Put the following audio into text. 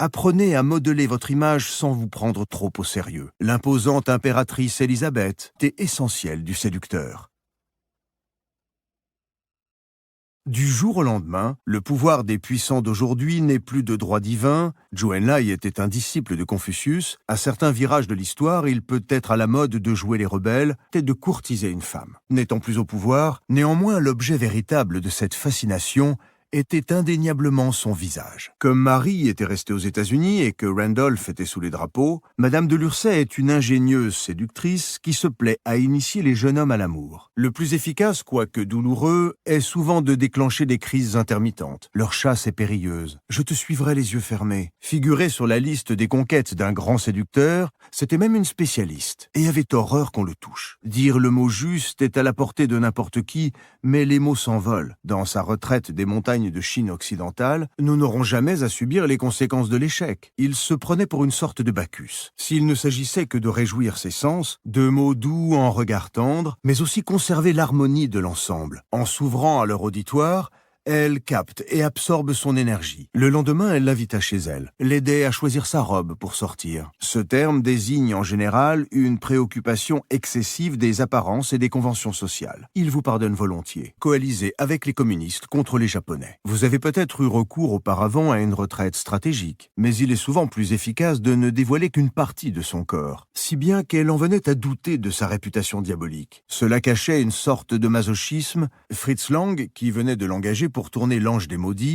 Apprenez à modeler votre image sans vous prendre trop au sérieux. L'imposante impératrice Élisabeth est essentielle du séducteur. Du jour au lendemain, le pouvoir des puissants d'aujourd'hui n'est plus de droit divin. Zhou Enlai était un disciple de Confucius. À certains virages de l'histoire, il peut être à la mode de jouer les rebelles et de courtiser une femme. N'étant plus au pouvoir, néanmoins l'objet véritable de cette fascination était indéniablement son visage. Comme Marie était restée aux États-Unis et que Randolph était sous les drapeaux, Madame de Lursay est une ingénieuse séductrice qui se plaît à initier les jeunes hommes à l'amour. Le plus efficace, quoique douloureux, est souvent de déclencher des crises intermittentes. Leur chasse est périlleuse. Je te suivrai les yeux fermés. Figurer sur la liste des conquêtes d'un grand séducteur, c'était même une spécialiste, et avait horreur qu'on le touche. Dire le mot juste est à la portée de n'importe qui, mais les mots s'envolent. Dans sa retraite des montagnes de Chine occidentale, nous n'aurons jamais à subir les conséquences de l'échec. Il se prenait pour une sorte de Bacchus. S'il ne s'agissait que de réjouir ses sens, de mots doux en regard tendre, mais aussi conserver l'harmonie de l'ensemble. En s'ouvrant à leur auditoire, elle capte et absorbe son énergie. Le lendemain, elle l'invita chez elle, l'aidait à choisir sa robe pour sortir. Ce terme désigne en général une préoccupation excessive des apparences et des conventions sociales. Il vous pardonne volontiers. Coalisé avec les communistes contre les Japonais. Vous avez peut-être eu recours auparavant à une retraite stratégique, mais il est souvent plus efficace de ne dévoiler qu'une partie de son corps, si bien qu'elle en venait à douter de sa réputation diabolique. Cela cachait une sorte de masochisme. Fritz Lang, qui venait de l'engager pour tourner L'Ange des Maudits,